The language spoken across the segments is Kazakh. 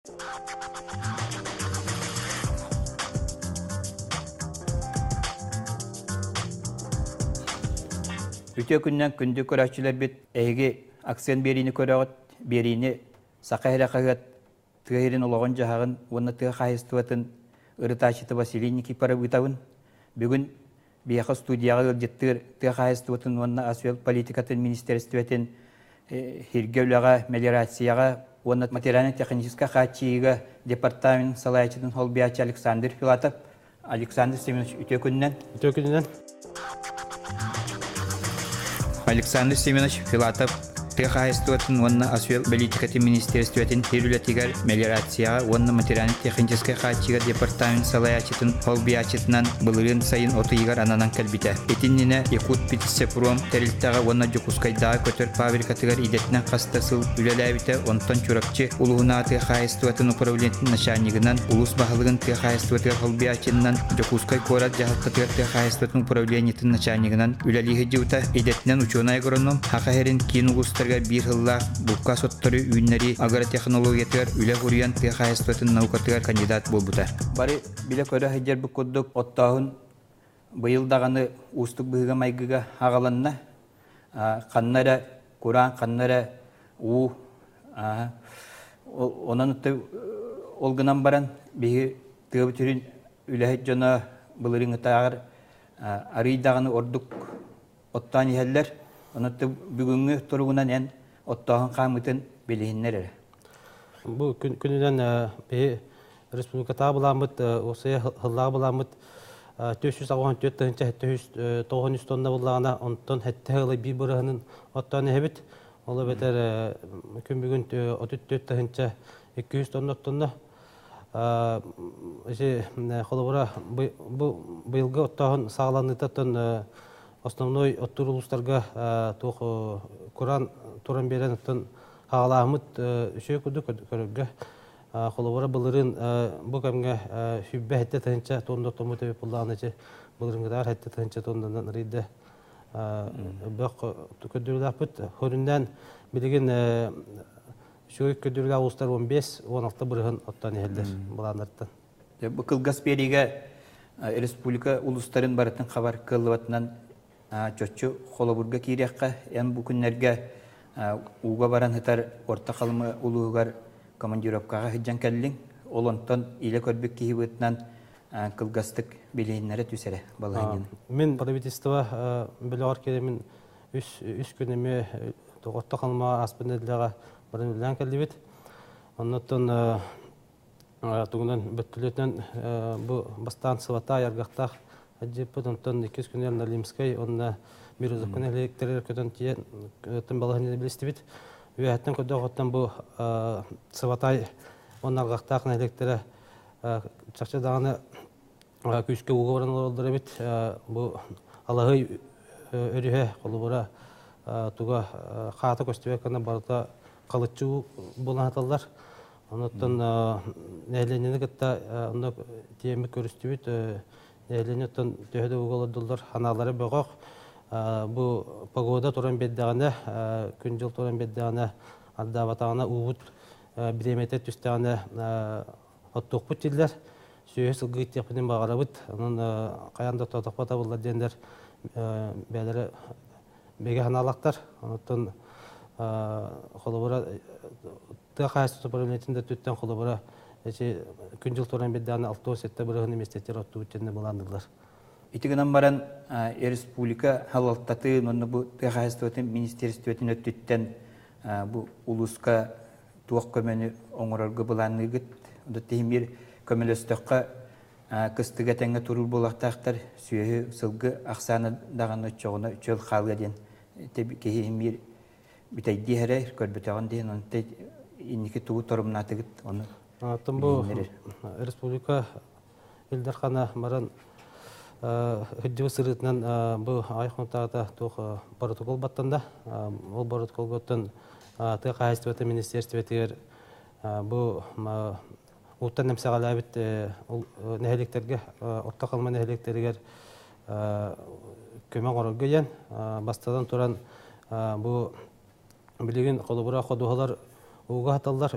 Үтө күннен күнді көрәчілер бет әйге аксен беріні көрәғыт, беріні сақайра қағыт, тығырын олағын жағын, оны тығы қайыстуатын ұрыташыты Василий Никипара бұтауын. Бүгін бияқы студияға ұрдеттір тығы қайыстуатын оны асуел политикатын министерстветін хиргеуліға, мелиорацияға, оны материально-техническа қатшиыға департамент салайчытын холбиячы Александр Филатов. Александр Семенович үтө күннен. Александр Семенович Филатов Техайствотын онна асуел политикаты министерствотын хирулетигер мелиорацияға онна материально-техническая хатчига департамент салаячытын холбиячытынан былырын сайын отыйгар ананан кәлбите. Этиннене Якут Питсепром терилтаға онна жокускайдағы көтөр фабрикатыгар идетінен қастасыл үлеләбіте онтан чуракчы улуғына Техайствотын управлентін начальнигынан улус бағылығын Техайствотыгар холбиячытынан жокускай корат жағылқатыгар Техайствотын управлентін начальнигынан үлелігі жута идетінен ученый агроном хақахерин кинугустар bir hılla bulka sottları ünleri agrotexnologiyalar üle huriyan tehayistotun naukatlar kandidat bulbutar. Bari bile köre heccer bu kudduk ottağın bıyıl dağını ustuk bıhıga maygıga ağalanına kanlara Kur'an kanlara onun öte olgınan baran bir tığ bütürün üle heccana bılırın ıtağır arı dağını orduk ottağın yeller. Onu da bugünkü toruğundan en ottağın kamıtın bilhinleri. Bu gününden bir Respublika'da bulamıt, osaya hıllağı bulamıt, 464 tınca 900 tonna bulağına ondan hette hılı bir bırağının ottağını hebit. Ola beter gün bugün 34 tınca 200 tonna. Холобора bu yılgı ottağın sağlanıtın Основной оттурулустарга тох Kur'an туран берен оттан хагаламыт үшө күдү көрөгө холобора былырын бу кемге хүббе хетте тынча тондо тому тебип буллагычы былырыңдар хетте тынча тондон риде бак көдүрүлапыт хорундан билген шөй көдүрүлө устар 15-16 бырыгын оттан элдер буланыртын. Бу Кылгаспериге республика улустарын баратын хабар кылыбатынан Çöçü Xolobурga kiriyakka en bu günlerge uga baran hitar orta kalımı uluğar komandirovkaga hiccan kellin olonton ile körbük kihibetnan kılgastık bilhinlere tüsere balahın. Min правительство bilor keremin üç günemi orta kalma aspındalığa baran kellibet. Ondan tuğundan bütületen bu bastan sıvata yargaqtaq Acıpıt ondan 200 günler Nalimskay onunla bir uzakın elektrikler kötü diye tüm balahını bilistibit ve hatta kötü bu sıvatay onlar gaktakın elektriğe çakça dağını küçük uğuran oldular bit bu Allah'ı örühe kolubura tuğa kağıta koştuğu kana barda kalıcı bulan hatalar ondan nehirlenene kadar onda diyemi görüştübit Eğleniyattan tühede uğuladılar hanaları boğaq. Bu pagoda toran beddağına, küncül toran beddağına, addavatağına uğut bilemete tüstağına ottoqput diller. Söye sılgıyt yapının bağırabıt. Onun qayanda totoqpata bullar denler beyleri bege hanalaqtar. Ondan kolubura tığ qayası problemetinde tütten kolubura Küncül toran beddağına 6 sette bırağını mestetler ottu bütçende bulandırlar. İtiğinden baran Respublika halaltatı onu bu tehayistotun ministerstvetin öttütten bu uluska tuğuk kömeni oңorargı bulanıgıt. Onda tehimir kömelöstöqqa kıstıga tenge turul bulaqtaqtar süyehü sılgı aqsanı dağını çoğuna çöl xalga den. Tebi kehimir bitaydi here körbetağın den onu te inniki tuğu torumnatıgıt onu. Tüm bu Respublika ildarxana maran hıcı sırıtından bu ayıqnıtağda tuğ protokol battanda. O protokol götten tığ qayıstı ministerstvetir bu utan nemsağala bit neheliklerge orta kalma neheliklerge kömen qorarga yan bastadan turan bu bilgin kolubura qoduhalar уга хаталлар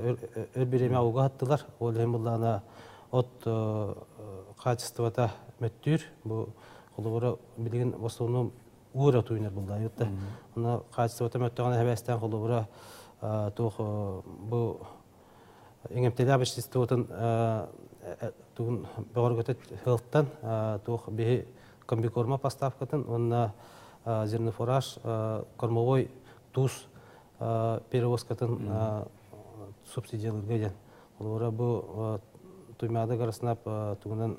өрбереме уга хаттылар ол hem буллана от качествота мөттүр бу холовора билген в основном ура туйнер булда ютта аны качествота мөттөгөн хабастан холовора тух бу эңемтеле абыштыстын тугун бөгөргөтөт хылттан тух бе комбикорма поставкатын онна зернофураж кормовой туз перевозкатын субсидияларга олора бу туймада гараснап тугунан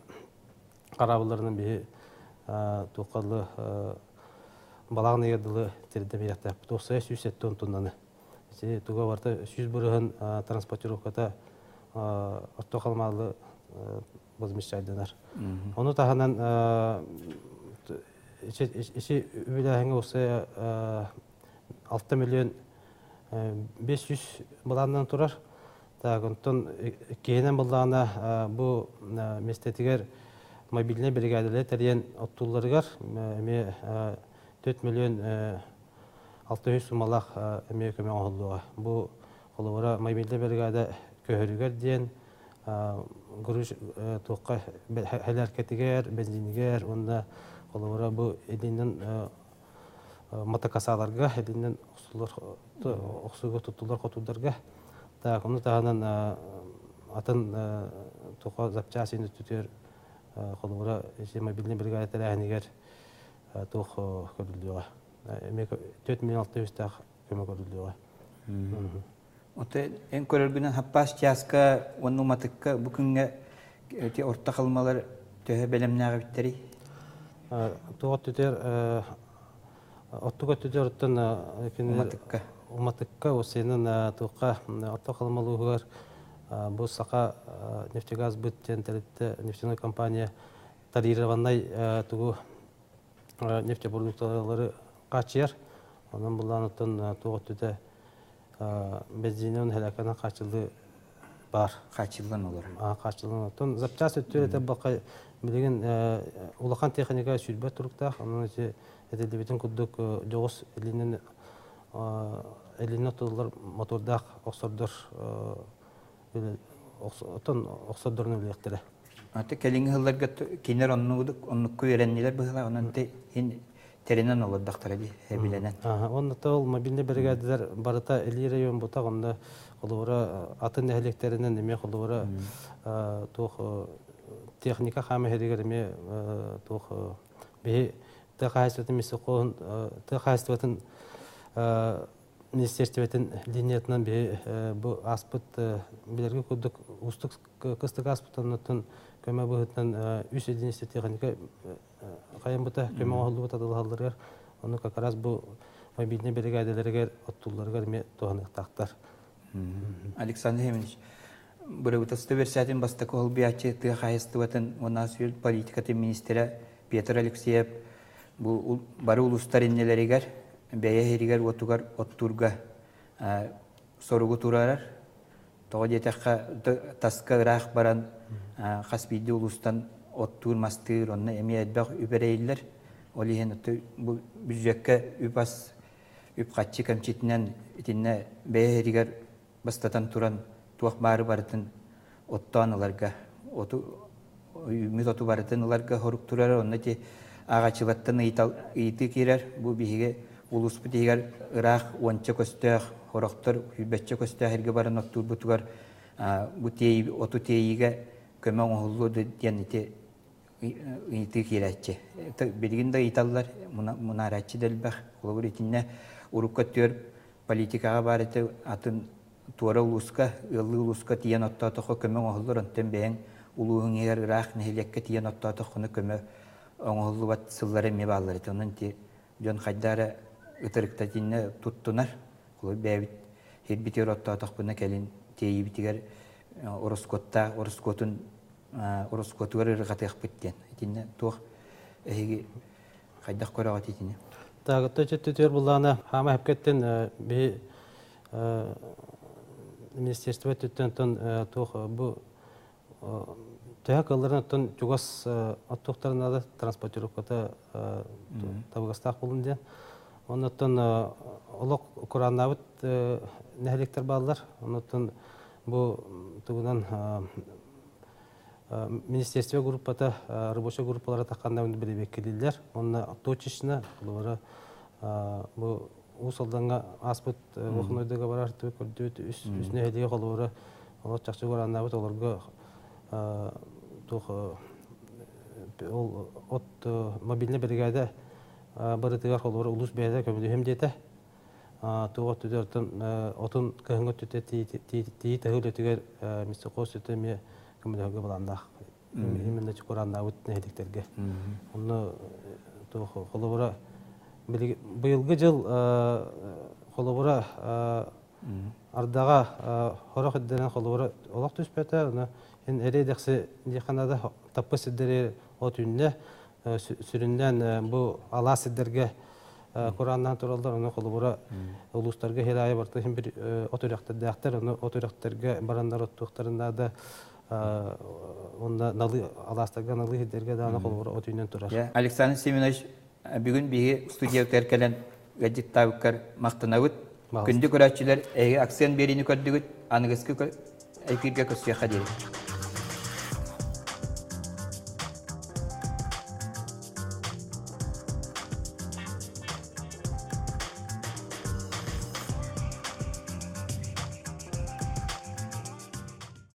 карабыларынын бе тукаллы балагын эгердилы тердемиякта 900 тоннаны туга барта 100 бұрығын транспортировката орто калмалы возмещайдылар. Оны таханан иши үбүләһеңе осы 6 миллион 500 баландан турар. Тагынтон кейинен булдана бу местетигер мобильный бригадалар терен оттулларгар эме 4 миллион 600 сумалах эме көмөң олдуга. Бу холовора мобильный бригада көһөрүгөр ден груз тоққа хәләркәтигер, бензинигер, онда холовора бу эдинен мотокасаларга, эдинен оксуга туттулар котударга. Так, оны тағанан атын тоққа запчасын түтер холовора мобильный бригада тәрәһенигер тоқ көрүлдүгө. 4 миллион 600 тақ көмө көрүлдүгө. Оте эн көрөргүнөн хаппас часка онну матыкка бүгүнгө те орта калмалар төһө белемнага биттери. Тоот түтер оттуга түтөртөн Матыкка. Уматыкка осенин тоққа орта калмалуугар бу сака нефтегаз бүттен телетте нефтяной компания тарированный тугу нефтепродуктлары качыр. Анан буланытын тоот түтө бензинен хәләкәнә качылды бар. Качылган олар. Качылган. Тон запчасты төрәтә бакай билеген улахан техника сүрбә турыкта. Анан эти эделбетен куддук жогос элинен элинен толлар мотордак оксордор тон оксордорны билектер. Аты келинге хылларга кинер оннукку өрәнниләр быһыла анан те теренен олордактар ди хәбиленен. Онда тол мобильный бригадалар барыта Эли район бута онда холора атын электеринен неме холора тох техника хаме хедигерме тох бе тахайсватын мисокон тахайсватын министерствотын линиятынан бе бу аспыт билерге кудук устук кыстык аспыттан көмө быһытан үс единица техника кайын бута көмө олду бута дылгалдыргар оны как раз бу мобильный бригадаларга оттулларга ме тоһаныктактар. Александр Хемович, бурыбытысты версиятин бастакы олбиячы тыахайыстыбатын онасыл политикаты министра Петр Алексеев бу бары улустар иннелеригер бәйе херигер отугар оттурга соругу турарар тоғы детекка таска рах баран хаспиди улустан оттур мастыр онна эми эдбак үберейлер олиһен бу бүжөккө үпас үпкатчы камчитинен итинне бәйе херигер бастатан туран туак бары бартын оттоаналарга оту үмүт оту бартын аларга хорук турар онна те агачылаттан ыйты кирер бу биһиге улуспу дигер ырах онча көстөх хороктор хүбәтче көстөхерге баран оттур бутугар бу тей оту тейиге көмөң оллу дияните ыйты кирәчче билгиндә италлар мунарачы делбах олор итинне урукка төр политикага барыты атын туара улуска ыллы улуска тиен оттатохо көмөң оллор онтен бең улуһун егер ырах нехилекке тиен оттатохоны көмө оңоллу бат сыллары ме баллар тонун ти жон хайдара ытырыктатинне туттунар кулы бәбит хербитер оттатох буна келин тейи битигер ороскотун ороскотугар ыргатык биттен итинне тух эги хайдак корагат итинне тагы төтөр булана хама хапкеттен бе министерство төттөн тух бу Тәкаллардан тугас оттоктарына да транспортировката табыгастак булынды. Оннан олық Құраннабыт нәһелектер балдар. Оннан бұл тугунан министерство группата рабочая группалары таққанда үнді білебек келелер. Онна точечно олары бұл усалданға аспыт оқынойдыға барар түбі көрдіет үс нәһелеге қолуары олар чақшы Құраннабыт оларға от мобильный бригада барытыгар қолуары улус бәйді көмілі дейті. Туғат түдердің отын көхіңгі түте тейі тәуілі түгер мистер қос түте ме көмілігі баландақ. Именно Құранна өттіне әдіктерге. Оны қолуыра бұйылғы жыл қолуыра ардаға хорақ үддерін қолуыра олақ түспәті. Ен әрі дәқсі дейқанада таппы сіддері от үніне сүрінден бұл ала сіддерге Құраннан туралдар, оны қолуыра ұлыстарға херайы барды. Бір отырақтардақтар, оны отырақтарға барандар оттуқтарында да аластарға налы хедерге даны қолуыра отүйінен тұрар. Александр Семенович, бүгін бігі студия өтеркелен ғадет табыққар мақтанауыт. Күнді көрәтшілер әйгі акцион беріні көрдігіт, анығызғы әйкерге көсіяқа дейін.